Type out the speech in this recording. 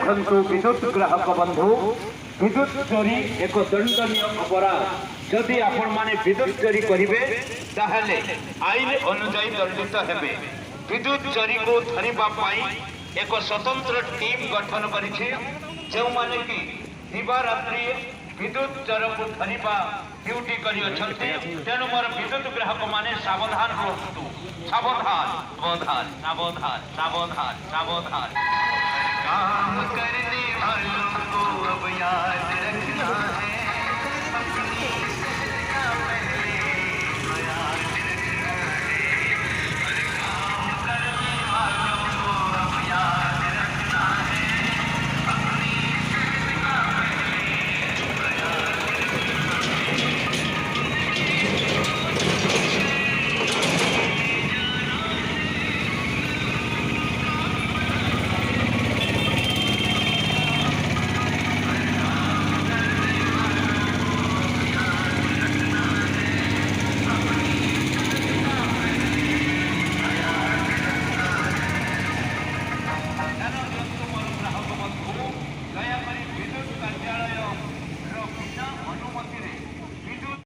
रखंतु विद्युत ग्राहक बंधु। विद्युत चोरी एक दंडनीय अपराध। जदि आपण माने विद्युत चोरी करिवे ताहले आईन अनुसार दंडित हेबे। विद्युत चोरी को धरिबा पाई एक स्वतंत्र टीम गठन करिछि, जो माने कि दिवा रात्रि विद्युत चोर को धरिबा ड्यूटी करि अछंती। तेणु मोर विद्युत ग्राहक माने सावधान रहतु। सावधान सावधान सावधान सावधान सावधान। काम करने वालों को अब याद